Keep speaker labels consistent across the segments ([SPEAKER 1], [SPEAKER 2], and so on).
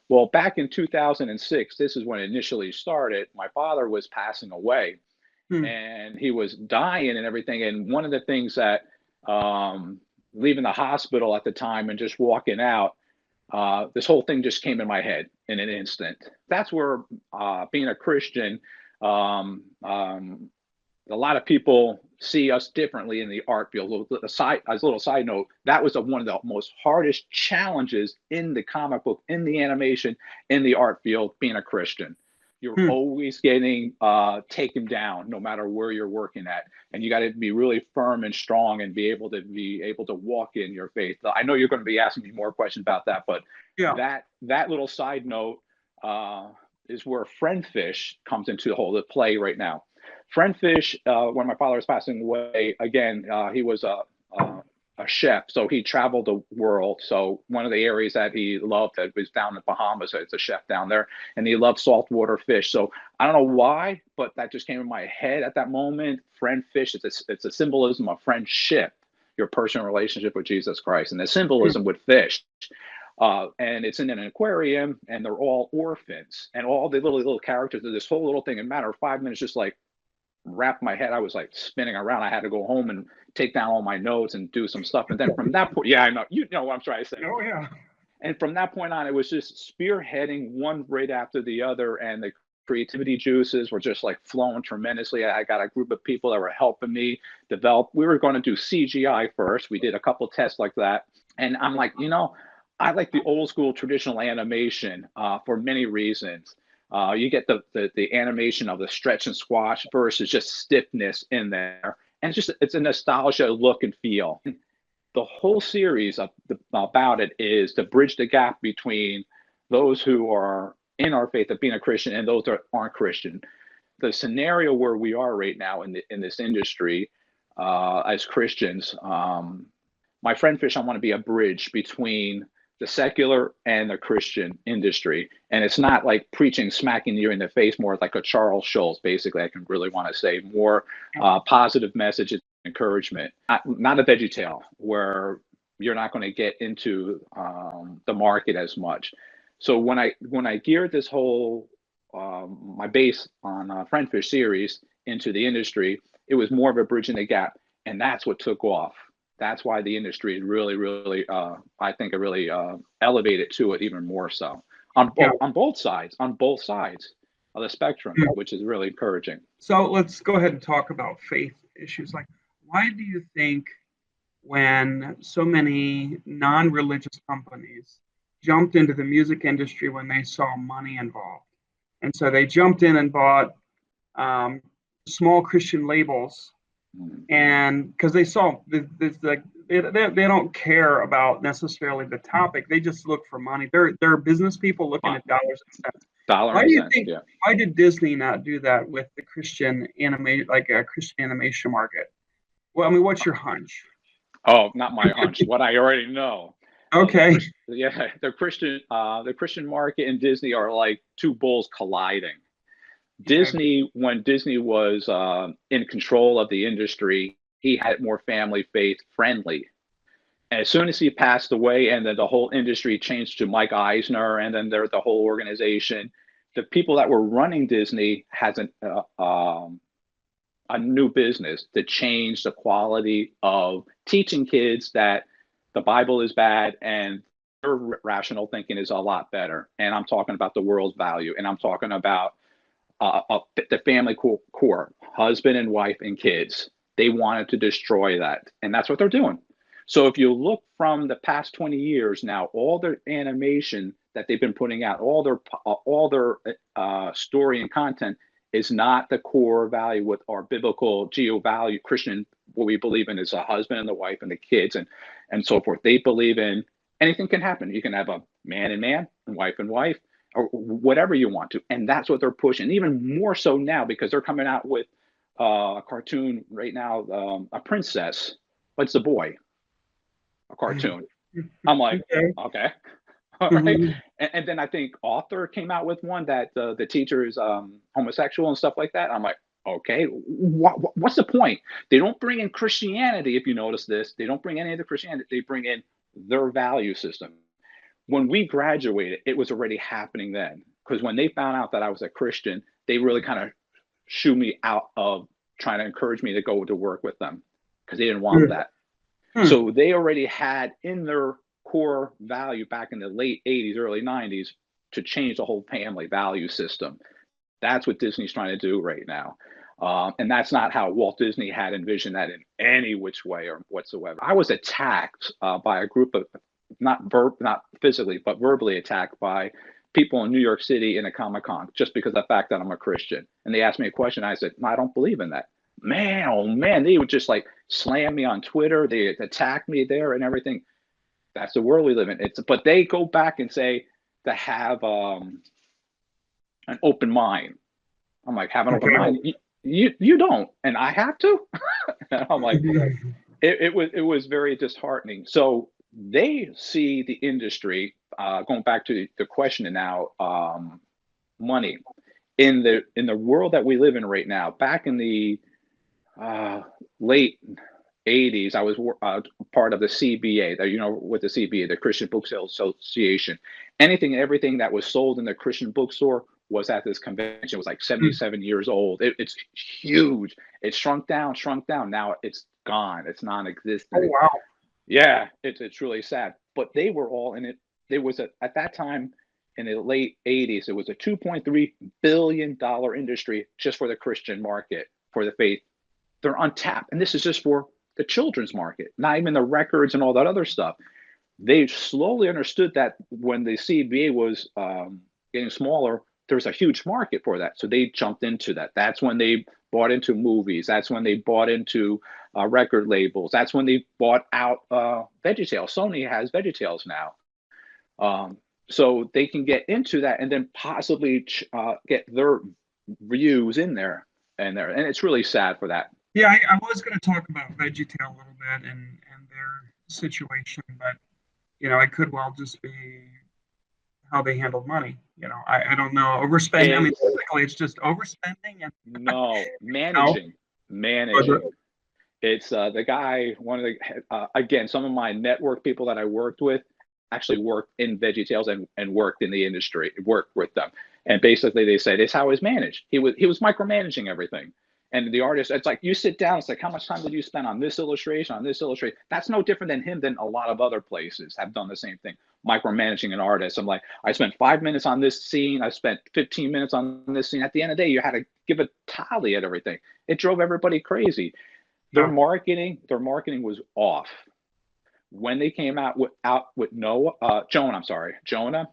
[SPEAKER 1] Well, back in 2006, this is when it initially started. My father was passing away,
[SPEAKER 2] Hmm.
[SPEAKER 1] and he was dying and everything. And one of the things that, leaving the hospital at the time and just walking out, this whole thing just came in my head in an instant. That's where, being a Christian, um, um, a lot of people see us differently in the art field. As a little side note, that was one of the most hardest challenges in the comic book, in the animation, in the art field, being a Christian. You're
[SPEAKER 2] Hmm.
[SPEAKER 1] always getting taken down, no matter where you're working at, and you got to be really firm and strong, and be able to walk in your faith. I know you're going to be asking me more questions about that, but
[SPEAKER 2] Yeah.
[SPEAKER 1] that little side note uh, is where Friendfish comes into the play right now. Friendfish, when my father was passing away, again, he was a chef, so he traveled the world. So one of the areas that he loved that was down in the Bahamas. It's a chef down there, and he loved saltwater fish. So I don't know why, but that just came in my head at that moment. Friendfish, it's a symbolism of friendship, your personal relationship with Jesus Christ, and the
[SPEAKER 2] Hmm.
[SPEAKER 1] symbolism with fish. And it's in an aquarium, and they're all orphans, and all the little characters of this whole little thing. In a matter of 5 minutes, just like wrapped my head. I was like spinning around. I had to go home and take down all my notes and do some stuff. And then from that point, yeah, I know, you know what I'm trying to say.
[SPEAKER 2] Oh yeah.
[SPEAKER 1] And from that point on, it was just spearheading one right after the other. And the creativity juices were just like flowing tremendously. I got a group of people that were helping me develop. We were going to do CGI first. We did a couple tests like that. And I'm like, I like the old school traditional animation for many reasons. You get the animation of the stretch and squash versus just stiffness in there, and it's a nostalgia look and feel. The whole series about it is to bridge the gap between those who are in our faith of being a Christian and those that aren't Christian. The scenario where we are right now in this industry as Christians, my friend Fish, I want to be a bridge between the secular and the Christian industry. And it's not like preaching, smacking you in the face, more like a Charles Schulz, basically. I can really want to say more positive messages, encouragement, not a VeggieTale where you're not going to get into the market as much. So when I geared this whole my base on Friendfish series into the industry, it was more of a bridge in the gap, and that's what took off. That's why the industry really, really, I think, it really elevated to it even more so
[SPEAKER 2] Yeah.
[SPEAKER 1] on both sides of the spectrum, which is really encouraging.
[SPEAKER 2] So let's go ahead and talk about faith issues. Like, why do you think when so many non-religious companies jumped into the music industry when they saw money involved? And so they jumped in and bought um, small Christian labels, and because they saw like they don't care about necessarily the topic, they just look for money. They're business people looking at dollars and cents.
[SPEAKER 1] Dollar
[SPEAKER 2] Why
[SPEAKER 1] and
[SPEAKER 2] do you
[SPEAKER 1] cents,
[SPEAKER 2] think?
[SPEAKER 1] yeah.
[SPEAKER 2] Why did Disney not do that with the Christian anime, like a Christian animation market? Well, I mean, what's your hunch?
[SPEAKER 1] Oh, not my hunch. What I already know.
[SPEAKER 2] Okay.
[SPEAKER 1] Yeah, the Christian market and Disney are like two bulls colliding.
[SPEAKER 2] Okay.
[SPEAKER 1] Disney, when Disney was in control of the industry, he had more family faith friendly. And as soon as he passed away, and then the whole industry changed to Mike Eisner, and then the whole organization, the people that were running Disney has a new business to change the quality of teaching kids that the Bible is bad and their rational thinking is a lot better. And I'm talking about the world's value, and I'm talking about the family core, husband and wife and kids. They wanted to destroy that, and that's what they're doing. So if you look from the past 20 years now, all their animation that they've been putting out, all their story and content is not the core value with our biblical geo value Christian. What we believe in is a husband and the wife and the kids and so forth. They believe in anything can happen. You can have a man and wife or whatever you want to, and that's what they're pushing. Even more so now because they're coming out with a cartoon right now, a princess. What's the boy? A cartoon. I'm like,
[SPEAKER 2] Okay.
[SPEAKER 1] okay, all right.
[SPEAKER 2] Mhm.
[SPEAKER 1] And then I think Author came out with one that the teacher is homosexual and stuff like that. I'm like, okay, what's the point? They don't bring in Christianity. If you notice this, they don't bring any of the Christianity. They bring in their value system. when we graduated, it was already happening then. Because when they found out that I was a Christian, they really kind of shoo me out of trying to encourage me to go to work with them because they didn't want that. So they already had in their core value back in the late 80s, early 90s to change the whole family value system. That's what Disney's trying to do right now. And that's not how Walt Disney had envisioned that in any which way or whatsoever. I was attacked by a group of, not physically, but verbally attacked by people in New York City in a Comic-Con just because of the fact that I'm a Christian. And they asked me a question. I said, no, I don't believe in that. Man, oh man, they would just like slam me on Twitter. They attack me there and everything. That's the world we live in. But they go back and say to have an open mind. I'm like, have an open mind. You don't, and I have to. And I'm like, it was very disheartening. So they see the industry going back to the question now, money in the world that we live in right now. Back in the late 80s, I was part of the CBA, with the CBA, the Christian Book Sales Association. Everything that was sold in the Christian bookstore was at this convention. It was like 77 years old. It's huge. It shrunk down. Now it's gone. It's non-existent.
[SPEAKER 2] Oh, wow.
[SPEAKER 1] Yeah, it's really sad. But they were all in it. There was at that time in the late 80s, it was a $2.3 billion industry just for the Christian market, for the faith. They're untapped. And this is just for the children's market, not even the records and all that other stuff. They slowly understood that when the CBA was getting smaller, there's a huge market for that. So they jumped into that. That's when they bought into movies. That's when they bought into record labels. That's when they bought out VeggieTales. Sony has VeggieTales now. So they can get into that and then possibly get their views in there. And it's really sad for that.
[SPEAKER 2] Yeah, I was going to talk about VeggieTale a little bit and their situation, but it could well just be how they handled money. I don't know. Overspending. I mean, basically, it's just overspending and
[SPEAKER 1] no managing. It's the guy. One of the again, some of my network people that I worked with actually worked in VeggieTales and worked in the industry, worked with them, and basically they said it's how it's managed. He was micromanaging everything. And the artist, it's like you sit down, it's like, how much time did you spend on this illustration, on this illustration? That's no different than him than a lot of other places have done the same thing, micromanaging an artist. I'm like, I spent 5 minutes on this scene, I spent 15 minutes on this scene. At the end of the day, you had to give a tally at everything. It drove everybody crazy. Their marketing was off. When they came out with Jonah,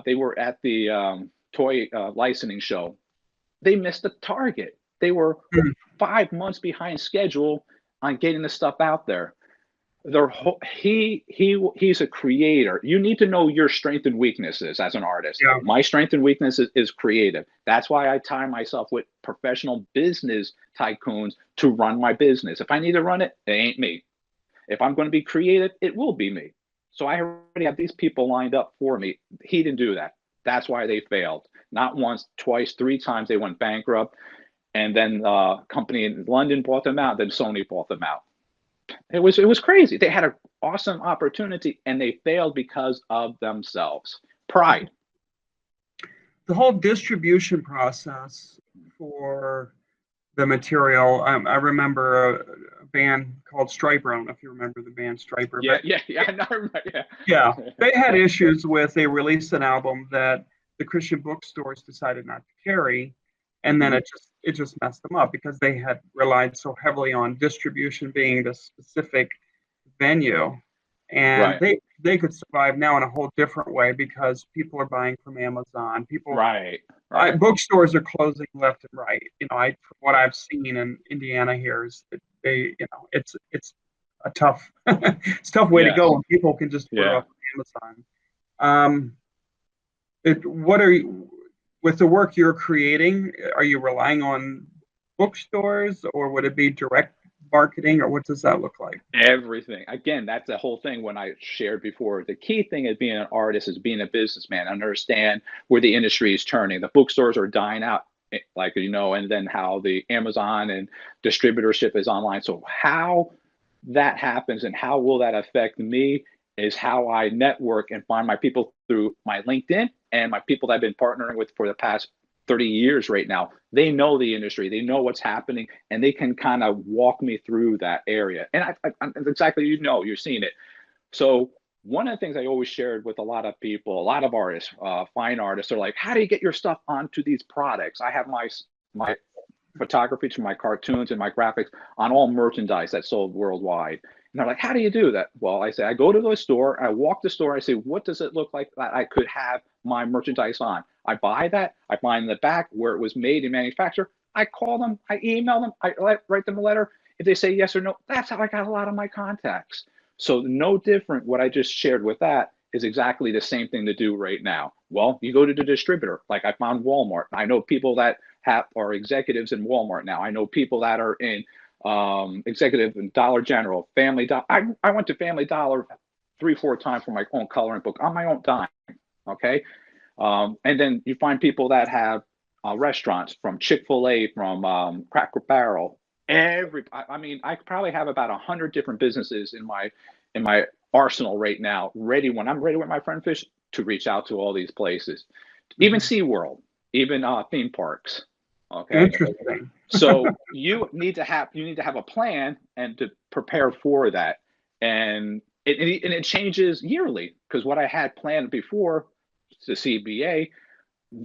[SPEAKER 1] they were at the toy licensing show. They missed the target. They were 5 months behind schedule on getting the stuff out there. He's a creator. You need to know your strengths and weaknesses as an artist. Yeah. My strength and weakness is creative. That's why I tie myself with professional business tycoons to run my business. If I need to run it, it ain't me. If I'm going to be creative, it will be me. So I already have these people lined up for me. He didn't do that. That's why they failed. Not once, twice, 3 times they went bankrupt. And then a company in London bought them out. Then Sony bought them out. It was crazy. They had an awesome opportunity and they failed because of themselves. Pride.
[SPEAKER 2] The whole distribution process for the material. I remember a band called Striper. I don't know if you remember the band Striper.
[SPEAKER 1] Yeah.
[SPEAKER 2] Yeah, they had issues with. They released an album that the Christian bookstores decided not to carry, and then it just messed them up because they had relied so heavily on distribution being the specific venue, and they could survive now in a whole different way because people are buying from Amazon. Bookstores are closing left and right. From what I've seen in Indiana here is that it's a tough it's a tough way to go, and people can just put it up on Amazon. What are you, with the work you're creating, are you relying on bookstores or would it be direct marketing, or what does that look like?
[SPEAKER 1] Everything. Again, that's the whole thing when I shared before. The key thing is being an artist is being a businessman. Understand where the industry is turning. The bookstores are dying out, and then how the Amazon and distributorship is online. So how that happens and how will that affect me is how I network and find my people through my LinkedIn and my people that I've been partnering with for the past 30 years right now. They know the industry, they know what's happening, and they can kind of walk me through that area. And I exactly, you're seeing it. So one of the things I always shared with a lot of people, a lot of artists, fine artists, are like, how do you get your stuff onto these products? I have my photography to my cartoons and my graphics on all merchandise that's sold worldwide. And they're like, how do you do that? Well, I say, I go to the store, I walk the store, I say, what does it look like that I could have my merchandise on? I buy that, I find the back where it was made and manufactured. I call them, I email them, I write them a letter. If they say yes or no, that's how I got a lot of my contacts. So no different. What I just shared with that is exactly the same thing to do right now. Well, you go to the distributor, like I found Walmart. I know people that are executives in Walmart now. I know people that are in executive in Dollar General, Family Dollar. I went to Family Dollar 3-4 times for my own coloring book on my own dime. Okay. And then you find people that have restaurants, from Chick-fil-A, from Cracker Barrel. I probably have about 100 different businesses in my arsenal right now, ready when I'm ready with my friend Fish to reach out to all these places, even SeaWorld, even theme parks. Okay.
[SPEAKER 2] Interesting.
[SPEAKER 1] So you need to have a plan and to prepare for that. And it changes yearly, because what I had planned before, the CBA,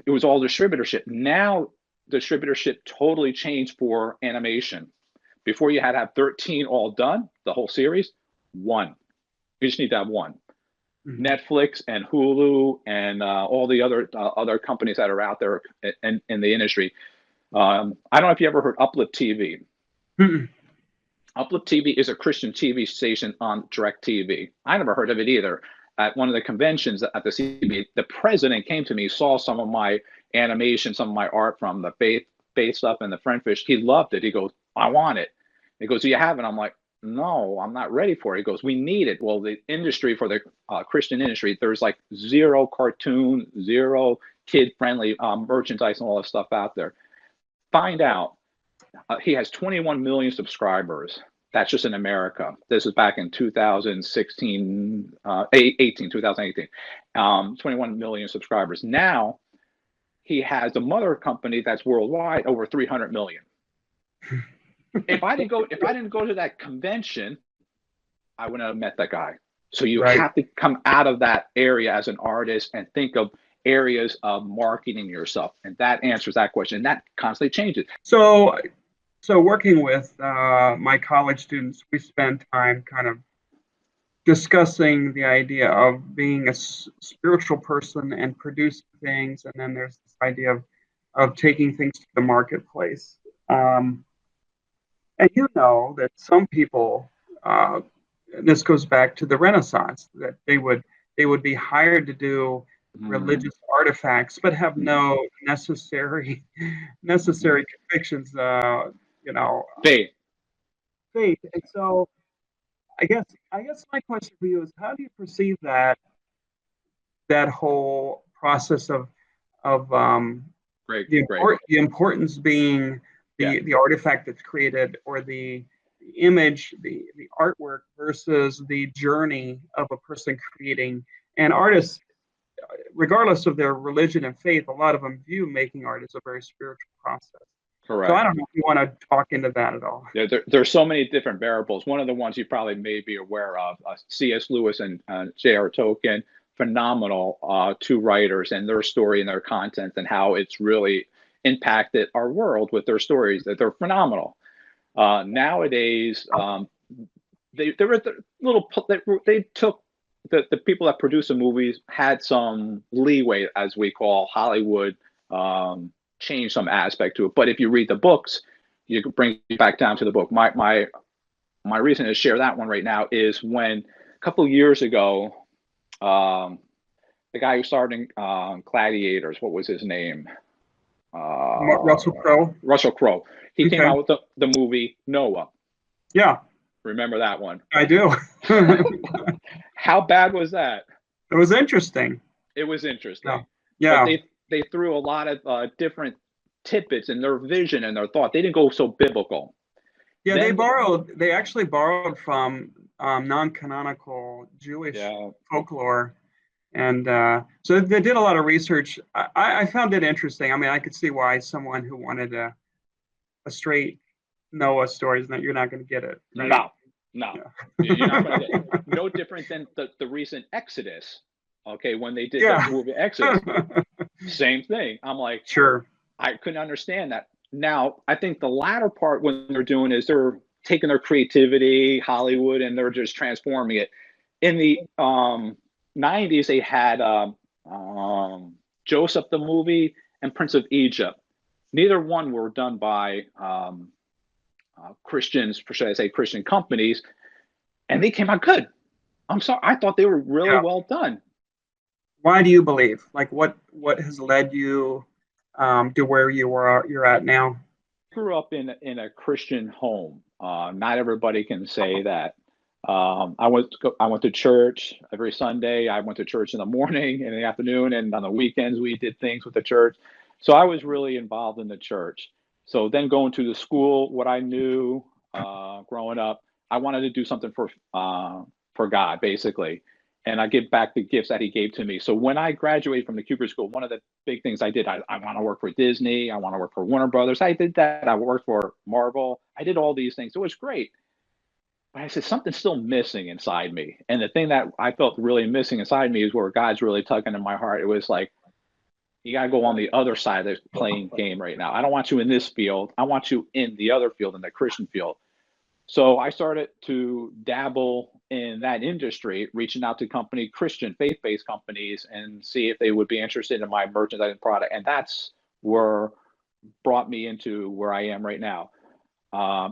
[SPEAKER 1] it was all distributorship. Now distributorship totally changed for animation. Before you had to have 13 all done, the whole series, one. You just need to have one. Mm-hmm. Netflix and Hulu and all the other companies that are out there in the industry. I don't know if you ever heard Uplift TV. Mm-mm. Uplift TV is a Christian TV station on DirecTV. I never heard of it either. At one of the conventions at the CB, the president came to me, saw some of my animation, some of my art from the faith stuff and the Friendfish. He loved it. He goes, I want it. He goes, do you have it? I'm like, no, I'm not ready for it. He goes, we need it. Well, the industry, for the Christian industry, there's like zero cartoon, zero kid-friendly merchandise and all that stuff out there. Find out. He has 21 million subscribers. That's just in America. This is back in 2018. 21 million subscribers. Now he has a mother company that's worldwide, over 300 million. If I didn't go to that convention, I wouldn't have met that guy. So you have to come out of that area as an artist and think of areas of marketing yourself, and that answers that question, and that constantly changes.
[SPEAKER 2] So working with my college students, we spend time kind of discussing the idea of being a spiritual person and producing things, and then there's this idea of taking things to the marketplace. And you know that some people, this goes back to the Renaissance, that they would be hired to do religious artifacts, but have no necessary convictions. Faith. And so I guess my question for you is, how do you perceive that whole process of the importance being the artifact that's created, or the image, the artwork, versus the journey of a person creating? And artists, regardless of their religion and faith, a lot of them view making art as a very spiritual process.
[SPEAKER 1] Correct.
[SPEAKER 2] So I don't know if you want to talk into that at all.
[SPEAKER 1] There's so many different variables. One of the ones you probably may be aware of, C.S. Lewis and J.R. Tolkien, phenomenal two writers, and their story and their content and how it's really impacted our world with their stories. That they're phenomenal. Nowadays, they took the people that produce the movies had some leeway, as we call Hollywood. Change some aspect to it, but if you read the books, you can bring it back down to the book. My reason to share that one right now is when a couple of years ago, the guy who starred in Gladiators, what was his name?
[SPEAKER 2] Russell Crowe.
[SPEAKER 1] Russell Crowe. He came out with the movie Noah.
[SPEAKER 2] Yeah.
[SPEAKER 1] Remember that one?
[SPEAKER 2] I do.
[SPEAKER 1] How bad was that?
[SPEAKER 2] It was interesting.
[SPEAKER 1] It was interesting.
[SPEAKER 2] Yeah.
[SPEAKER 1] But they threw a lot of different tidbits in their vision and their thought. They didn't go so biblical.
[SPEAKER 2] Yeah, they actually borrowed from non-canonical Jewish
[SPEAKER 1] Yeah.
[SPEAKER 2] folklore. And so they did a lot of research. I found it interesting. I mean, I could see why someone who wanted a straight Noah story is you're not going to get it, right?
[SPEAKER 1] No, no,
[SPEAKER 2] Yeah.
[SPEAKER 1] you're not going to get no different than the recent Exodus. Okay, when they did the
[SPEAKER 2] Yeah.
[SPEAKER 1] movie Exodus, same thing. I'm like,
[SPEAKER 2] Sure.
[SPEAKER 1] I couldn't understand that. Now, I think the latter part, when they're doing is they're taking their creativity, Hollywood, and they're just transforming it. In the 90s, they had Joseph the movie and Prince of Egypt. Neither one were done by Christians, or should I say Christian companies, and they came out good. I'm sorry, I thought they were really
[SPEAKER 2] Yeah.
[SPEAKER 1] well done.
[SPEAKER 2] Why do you believe? Like, what has led you to where you're at now?
[SPEAKER 1] Grew up in a Christian home. Not everybody can say that. I went to church every Sunday. I went to church in the morning and in the afternoon, and on the weekends we did things with the church. So I was really involved in the church. So then going to the school, what I knew growing up, I wanted to do something for God, basically, and I give back the gifts that He gave to me. So when I graduated from the Cooper School, one of the big things I did, I want to work for Disney. I want to work for Warner Brothers. I did that. I worked for Marvel. I did all these things. It was great. But I said, something's still missing inside me. And the thing that I felt really missing inside me is where God's really tugging in my heart. It was like, you got to go on the other side of the playing game right now. I don't want you in this field. I want you in the other field, in the Christian field. So I started to dabble in that industry, reaching out to Christian faith-based companies, and see if they would be interested in my merchandising product. And that's where brought me into where I am right now.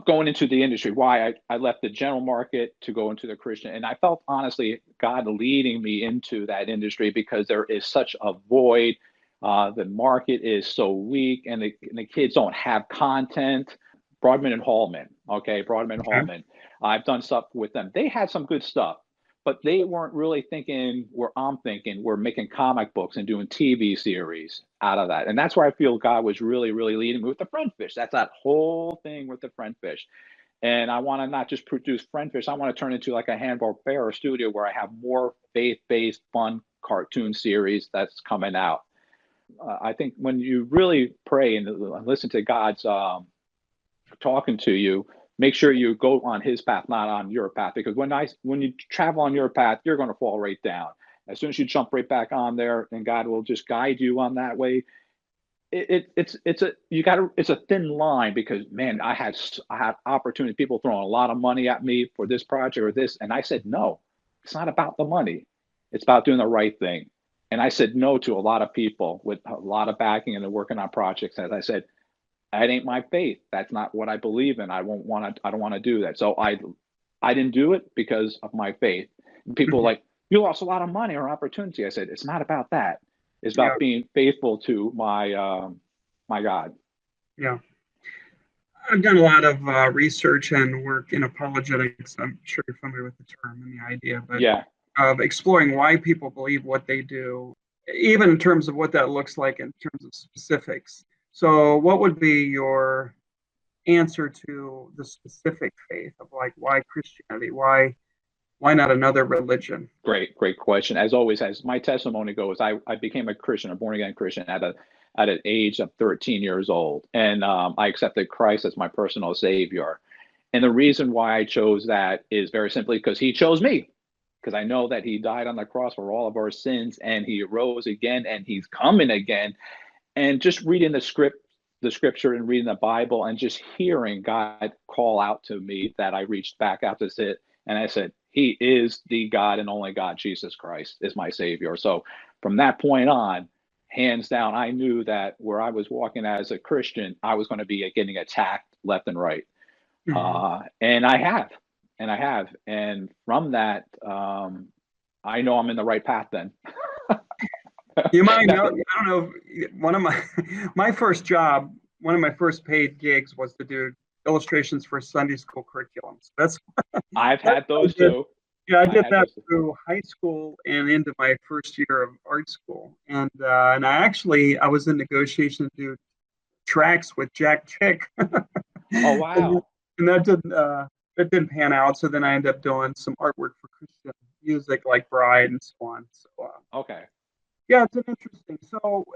[SPEAKER 1] Going into the industry, why I left the general market to go into the Christian. And I felt, honestly, God leading me into that industry because there is such a void. The market is so weak, and the kids don't have content. Broadman and Hallman, okay, Broadman and Hallman. I've done stuff with them. They had some good stuff, but they weren't really thinking where I'm thinking. We're making comic books and doing TV series out of that. And that's where I feel God was really, really leading me with the Friendfish. That's that whole thing with the Friendfish. And I want to not just produce Friendfish, I want to turn it into like a Hanna-Barbera studio where I have more faith-based, fun cartoon series that's coming out. I think when you really pray and listen to God's talking to you, make sure you go on His path, not on your path. Because when you travel on your path, you're going to fall right down. As soon as you jump right back on there, and God will just guide you on that way. It's a thin line, because man, I had opportunity, people throwing a lot of money at me for this project or this, and I said no. It's not about the money. It's about doing the right thing. And I said no to a lot of people with a lot of backing and working on projects. As I said, that ain't my faith. That's not what I believe in. I don't want to do that. So I didn't do it because of my faith. And people are like, you lost a lot of money or opportunity. I said, it's not about that. It's about being faithful to my my God.
[SPEAKER 2] Yeah. I've done a lot of research and work in apologetics. I'm sure you're familiar with the term and the idea, but
[SPEAKER 1] Yeah.
[SPEAKER 2] Of exploring why people believe what they do, even in terms of what that looks like in terms of specifics. So what would be your answer to the specific faith of like, why Christianity? Why not another religion?
[SPEAKER 1] Great question. As always, as my testimony goes, I became a Christian, a born again Christian at an age of 13 years old. And I accepted Christ as my personal savior. And the reason why I chose that is very simply because He chose me. Because I know that He died on the cross for all of our sins, and He rose again, and He's coming again. And just reading the scripture and reading the Bible and just hearing God call out to me, that I reached back out to sit and I said, He is the God and only God. Jesus Christ is my Savior. So from that point on, hands down, I knew that where I was walking as a Christian, I was going to be getting attacked left and right. And I have. And from that, I know I'm in the right path then.
[SPEAKER 2] You might know, I don't know, one of my first job, one of my first paid gigs was to do illustrations for Sunday school curriculums.
[SPEAKER 1] I've had those too.
[SPEAKER 2] Yeah, I did that through high school and into my first year of art school. And I was in negotiation to do tracks with Jack Chick.
[SPEAKER 1] Oh, wow.
[SPEAKER 2] And that didn't it didn't pan out. So then I ended up doing some artwork for Christian music like Bride and so on. So
[SPEAKER 1] Okay.
[SPEAKER 2] yeah, it's an interesting. So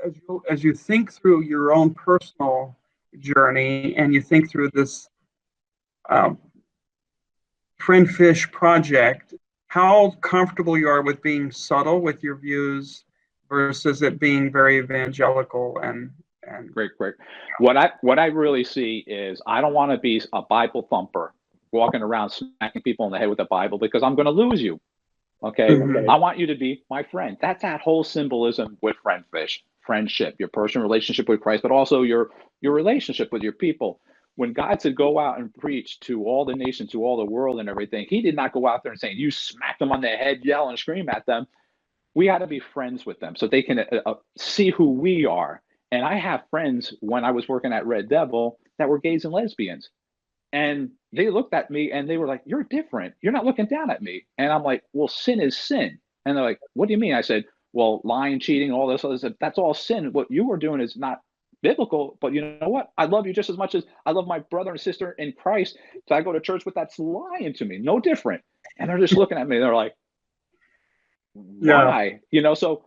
[SPEAKER 2] as you think through your own personal journey and you think through this um, friend fish project, how comfortable you are with being subtle with your views versus it being very evangelical and
[SPEAKER 1] Great. What I really see is I don't want to be a Bible thumper walking around smacking people in the head with the Bible because I'm going to lose you. Okay.
[SPEAKER 2] Mhm.
[SPEAKER 1] I want you to be my friend. That's that whole symbolism with friendship, your personal relationship with Christ, but also your relationship with your people. When God said go out and preach to all the nations, to all the world and everything, he did not go out there and say, you smack them on the head, yell and scream at them. We got to be friends with them so they can see who we are. And I have friends when I was working at Red Devil that were gays and lesbians. And they looked at me and they were like, you're different. You're not looking down at me. And I'm like, well, sin is sin. And they're like, what do you mean? I said, well, lying, cheating, all this other stuff, that's all sin. What you were doing is not biblical. But you know what? I love you just as much as I love my brother and sister in Christ. So I go to church with that's lying to me. No different. And they're just looking at me. They're like, why? So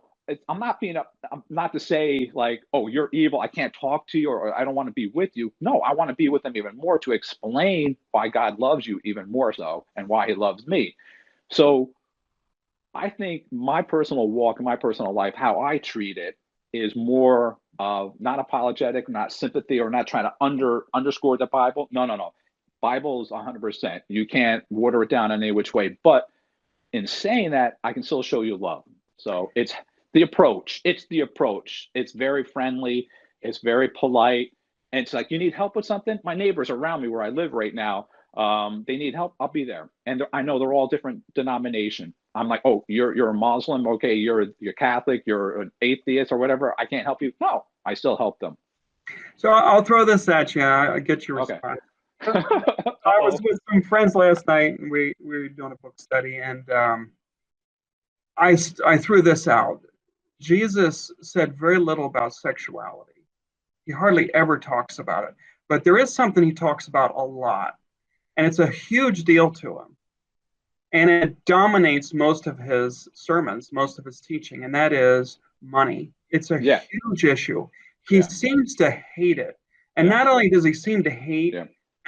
[SPEAKER 1] I'm not to say like, oh, you're evil, I can't talk to you, or I don't want to be with you. No, I want to be with them even more to explain why God loves you even more so and why he loves me. So I think my personal walk and my personal life, how I treat it is more not apologetic, not sympathy, or not trying to underscore the Bible. No. Bible is 100%. You can't water it down any which way, but in saying that, I can still show you love. So it's the approach. It's very friendly. It's very polite. And it's like, you need help with something? My neighbors around me where I live right now, they need help. I'll be there. And I know they're all different denomination. I'm like, oh, you're a Muslim. Okay, you're Catholic. You're an atheist or whatever. I can't help you. No, I still help them.
[SPEAKER 2] So I'll throw this at you. I'll get your response. Okay. I was with some friends last night, and we were doing a book study, and I threw this out. Jesus said very little about sexuality. He hardly ever talks about it, but there is something he talks about a lot, and it's a huge deal to him, and it dominates most of his sermons, most of his teaching, and that is money. It's a huge issue. He seems to hate it, and not only does he seem to hate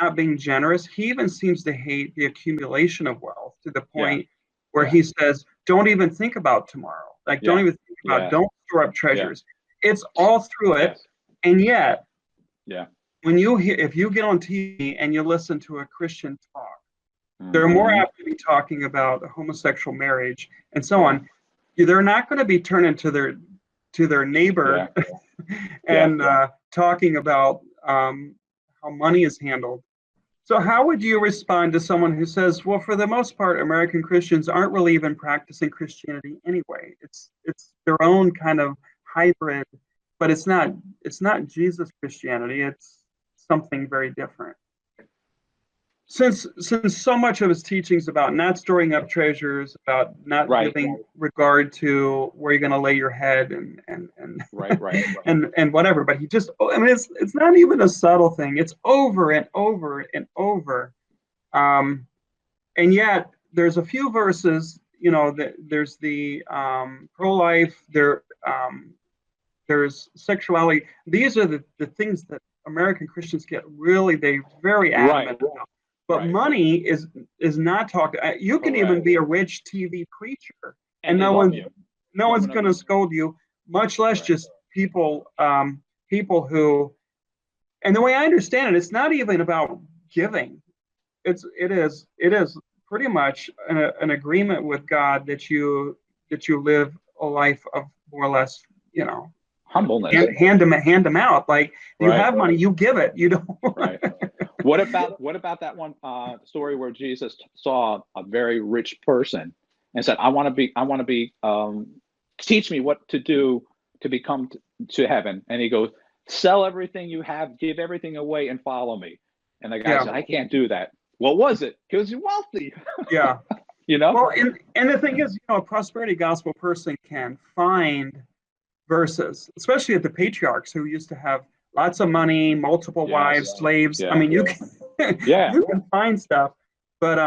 [SPEAKER 2] not being generous, he even seems to hate the accumulation of wealth to the point where he says, don't even think about tomorrow. Like, don't even think about, don't store up treasures. It's all through it. And yet, when if you get on TV and you listen to a Christian talk, they're more apt to be talking about homosexual marriage and so on. They're not going to be turning to their neighbor and talking about how money is handled. So how would you respond to someone who says, well, for the most part, American Christians aren't really even practicing Christianity anyway. It's their own kind of hybrid, but it's not Jesus Christianity. It's something very different. Since so much of his teachings about not storing up treasures, about not giving regard to where you're going to lay your head and and whatever, but he just, I mean, it's not even a subtle thing. It's over and over and over, and yet there's a few verses, there's the pro-life, there's sexuality. These are the things that American Christians get they're very adamant about. But money is not talked. You can even be a rich TV preacher, and no one's going to scold you, much less just people who. And the way I understand it, it's not even about giving. It is pretty much an agreement with God that you live a life of more or less,
[SPEAKER 1] humbleness.
[SPEAKER 2] Hand them out. Like you have money, you give it. You don't.
[SPEAKER 1] What about that one story where Jesus saw a very rich person and said, I want to be teach me what to do to become to heaven. And he goes, sell everything you have, give everything away and follow me. And the guy said, I can't do that. What was it? Because you're wealthy.
[SPEAKER 2] Yeah. Well, and the thing is, a prosperity gospel person can find verses, especially at the patriarchs who used to have lots of money, multiple wives, slaves. I mean, you can you can find stuff, But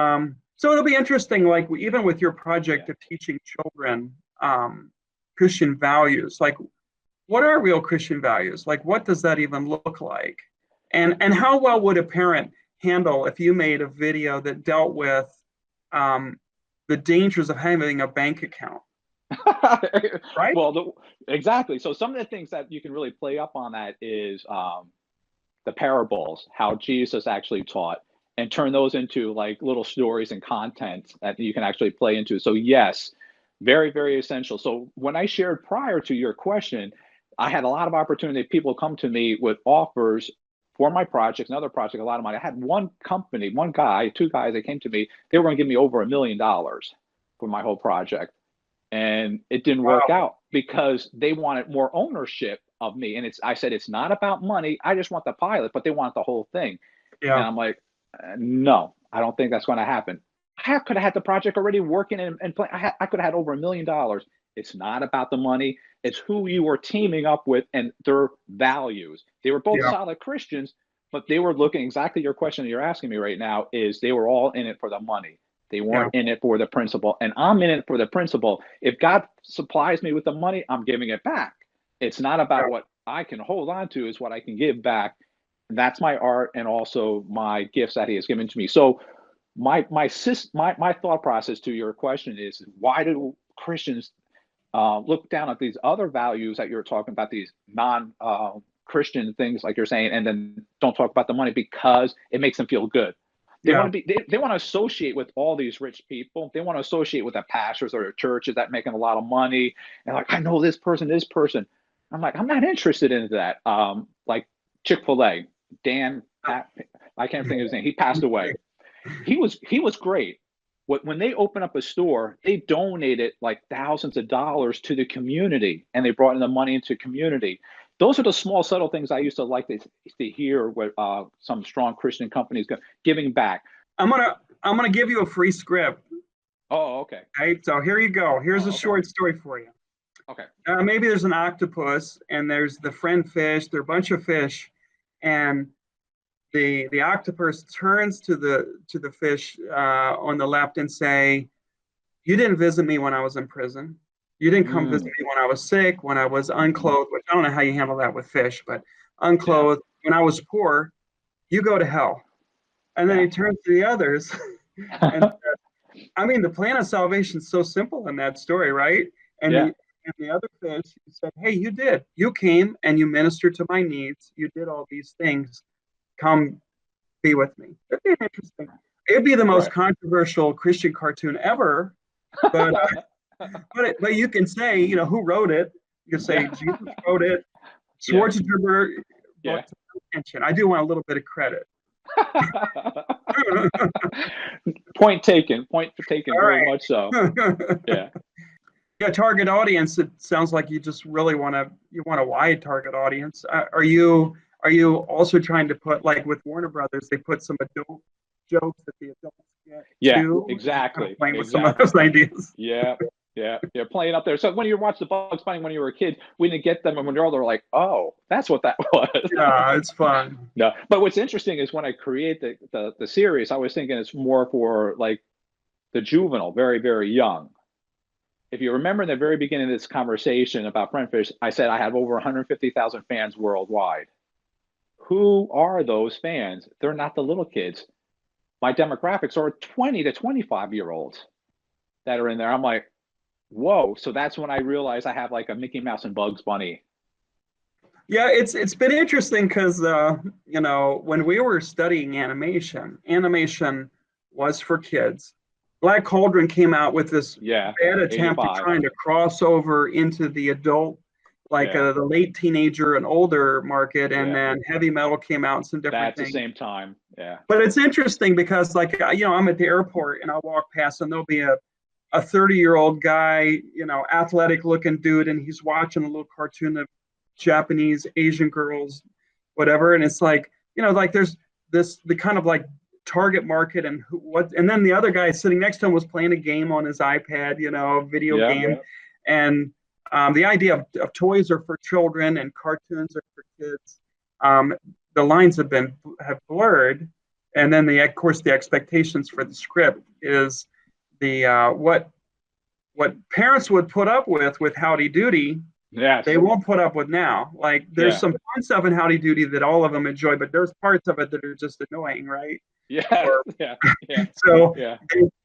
[SPEAKER 2] so it'll be interesting, like even with your project of teaching children Christian values, like what are real Christian values? Like what does that even look like? And how well would a parent handle if you made a video that dealt with the dangers of having a bank account? Right?
[SPEAKER 1] Well, exactly. So some of the things that you can really play up on that is the parables, how Jesus actually taught, and turn those into like little stories and content that you can actually play into. So yes, very, very essential. So when I shared prior to your question, I had a lot of opportunity. People come to me with offers for my projects, another project, a lot of money. I had one company, one guy, two guys, they came to me. They were going to give me over $1 million for my whole project. And it didn't work out because they wanted more ownership of me. And I said, it's not about money. I just want the pilot, but they want the whole thing.
[SPEAKER 2] Yeah.
[SPEAKER 1] And I'm like, no, I don't think that's going to happen. I could have had the project already working and playing. I could have had over $1 million. It's not about the money. It's who you were teaming up with and their values. They were both solid Christians, but they were looking exactly your question that you're asking me right now is they were all in it for the money. They weren't in it for the principle. And I'm in it for the principle. If God supplies me with the money, I'm giving it back. It's not about what I can hold on to, is what I can give back. That's my art and also my gifts that he has given to me. So my thought process to your question is, why do Christians look down at these other values that you're talking about, these non-Christian things like you're saying, and then don't talk about the money? Because it makes them feel good. They want to be. They want to associate with all these rich people. They want to associate with the pastors or their churches that making a lot of money. And like, I know this person, this person. I'm like, I'm not interested in that. Like Chick-fil-A, Dan, I can't think of his name. He passed away. He was great. When they opened up a store, they donated like thousands of dollars to the community, and they brought in the money into community. Those are the small, subtle things I used to like to hear with some strong Christian companies giving back.
[SPEAKER 2] I'm gonna give you a free script.
[SPEAKER 1] Oh, okay.
[SPEAKER 2] Right. So here you go. Here's a short story for you.
[SPEAKER 1] Okay.
[SPEAKER 2] Maybe there's an octopus, and there's the friend fish. There are a bunch of fish, and the octopus turns to the fish on the left and say, "You didn't visit me when I was in prison. You didn't come visit me when I was sick, when I was unclothed," which I don't know how you handle that with fish, but unclothed, when I was poor. You go to hell. And then he turns to the others and says, I mean, the plan of salvation is so simple in that story, right? And the other fish said, hey, you did. You came and you ministered to my needs. You did all these things. Come be with me. It'd be interesting. It'd be the most controversial Christian cartoon ever. But but you can say, you know, who wrote it? You can say Jesus wrote it. Schwarzenegger brought attention. I do want a little bit of credit.
[SPEAKER 1] Point taken. Point taken. Very much so. Yeah.
[SPEAKER 2] Yeah. Target audience. It sounds like you just really want a wide target audience. Are you also trying to put, like with Warner Brothers, they put some adult jokes that the adults get too?
[SPEAKER 1] Exactly.
[SPEAKER 2] Playing with some of those ideas.
[SPEAKER 1] Yeah, playing up there. So when you watch the Bugs Bunny when you were a kid, we didn't get them, and when you're older, like, oh, that's what that was.
[SPEAKER 2] Yeah, it's fun.
[SPEAKER 1] No, but what's interesting is when I create the series, I was thinking it's more for like the juvenile, very, very young. If you remember in the very beginning of this conversation about Friendfish, I said I have over 150,000 fans worldwide. Who are those fans? They're not the little kids. My demographics are 20 to 25-year-olds that are in there. I'm like, whoa. So that's when I realized I have like a Mickey Mouse and Bugs Bunny.
[SPEAKER 2] Yeah, it's been interesting because you know, when we were studying animation was for kids. Black Cauldron came out with this bad attempt at trying to cross over into the adult, like the late teenager and older market, and then heavy metal came out and some different things.
[SPEAKER 1] At the same time,
[SPEAKER 2] But it's interesting because, like, you know, I'm at the airport and I'll walk past and there'll be a 30-year-old guy, you know, athletic-looking dude, and he's watching a little cartoon of Japanese, Asian girls, whatever, and it's like, you know, like there's the kind of like target market and and then the other guy sitting next to him was playing a game on his iPad, you know, a video game. And the idea of toys are for children and cartoons are for kids. The lines have blurred, And then of course the expectations for the script is the what parents would put up with Howdy Doody.
[SPEAKER 1] Yes.
[SPEAKER 2] They won't put up with now. Like there's some fun stuff in Howdy Doody that all of them enjoy, but there's parts of it that are just annoying, right?
[SPEAKER 1] Yeah. Yeah.
[SPEAKER 2] So
[SPEAKER 1] yeah.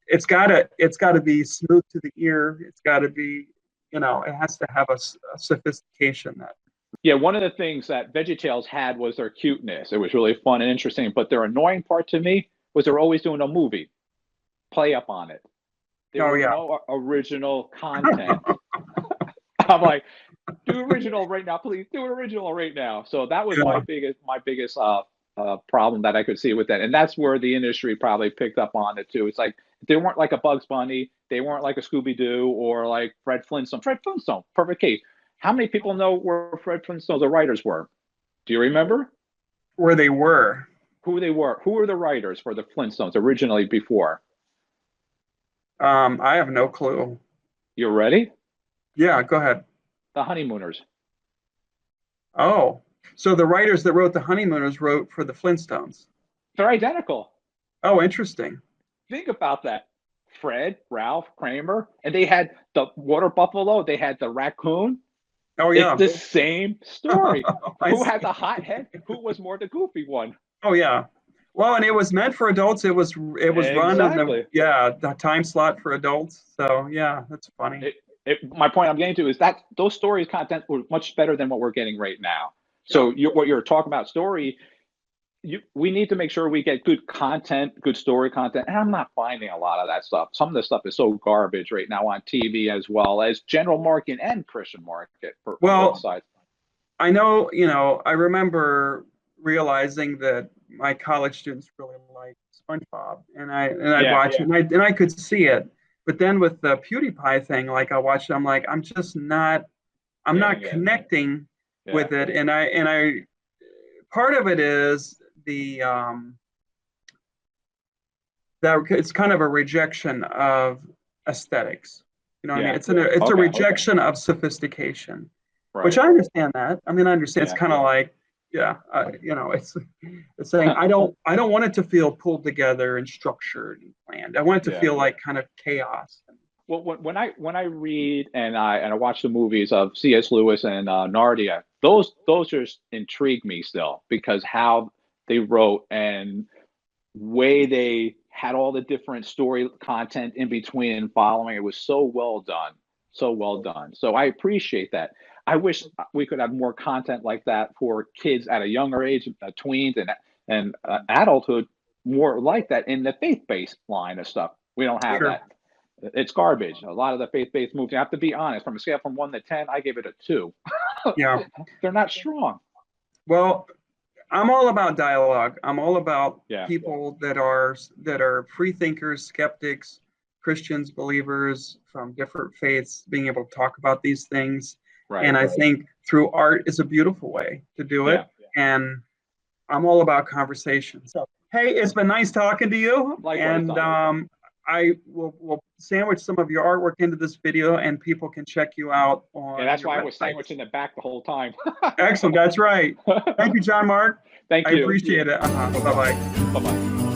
[SPEAKER 2] It's gotta be smooth to the ear. It's gotta be, it has to have a sophistication that.
[SPEAKER 1] Yeah, one of the things that VeggieTales had was their cuteness. It was really fun and interesting, but their annoying part to me was they were always doing a movie, play up on it. There was no original content. I'm like, do original right now, please. Do an original right now. So that was my biggest problem that I could see with that, and that's where the industry probably picked up on it too. It's like they weren't like a Bugs Bunny, they weren't like a Scooby Doo or like Fred Flintstone. Fred Flintstone, perfect case. How many people know where Fred Flintstone, the writers were? Do you remember?
[SPEAKER 2] Where they were?
[SPEAKER 1] Who they were? Who were the writers for the Flintstones originally before?
[SPEAKER 2] I have no clue.
[SPEAKER 1] You ready?
[SPEAKER 2] Yeah, go ahead.
[SPEAKER 1] The Honeymooners.
[SPEAKER 2] Oh, so the writers that wrote the Honeymooners wrote for the Flintstones.
[SPEAKER 1] They're identical.
[SPEAKER 2] Oh, interesting.
[SPEAKER 1] Think about that. Fred, Ralph, Kramer, and they had the water buffalo. They had the raccoon.
[SPEAKER 2] Oh yeah,
[SPEAKER 1] it's the same story. Who had the hot head? Who was more the goofy one?
[SPEAKER 2] Oh yeah. Well, and it was meant for adults. It was run in the time slot for adults. So yeah, that's funny.
[SPEAKER 1] My point I'm getting to is that those stories content were much better than what we're getting right now. So what you're talking about story, we need to make sure we get good content, good story content. And I'm not finding a lot of that stuff. Some of the stuff is so garbage right now on TV, as well as general market and Christian market for both sides.
[SPEAKER 2] I know, I remember realizing that my college students really like SpongeBob, and I'd watch it, and I could see it. But then with the PewDiePie thing, like I watched it, I'm like, I'm not connecting with it, and I part of it is that it's kind of a rejection of aesthetics. You know what I mean? It's a rejection of sophistication, which I understand that. I mean, I understand. It's kind of like, it's saying I don't want it to feel pulled together and structured and planned. I want it to feel like kind of chaos.
[SPEAKER 1] Well, when I read and I watch the movies of C.S. Lewis and Narnia, those just intrigue me still, because how they wrote and way they had all the different story content in between and following. It was so well done, so well done. So I appreciate that. I wish we could have more content like that for kids at a younger age, tweens and adulthood, more like that in the faith-based line of stuff. We don't have that. It's garbage. A lot of the faith-based movies, I have to be honest, from a scale from 1 to 10, I give it a 2.
[SPEAKER 2] Yeah.
[SPEAKER 1] They're not strong.
[SPEAKER 2] Well, I'm all about dialogue. I'm all about people that are free thinkers, skeptics, Christians, believers from different faiths, being able to talk about these things. And I think through art is a beautiful way to do it. And I'm all about conversation. So, hey, it's been nice talking to you.
[SPEAKER 1] Likewise,
[SPEAKER 2] and I will sandwich some of your artwork into this video, and people can check you out on.
[SPEAKER 1] And that's why I was sandwiched in the back the whole time.
[SPEAKER 2] Excellent. That's right. Thank you, John-Marc.
[SPEAKER 1] Thank you.
[SPEAKER 2] I appreciate it. Bye-bye.
[SPEAKER 1] Bye-bye.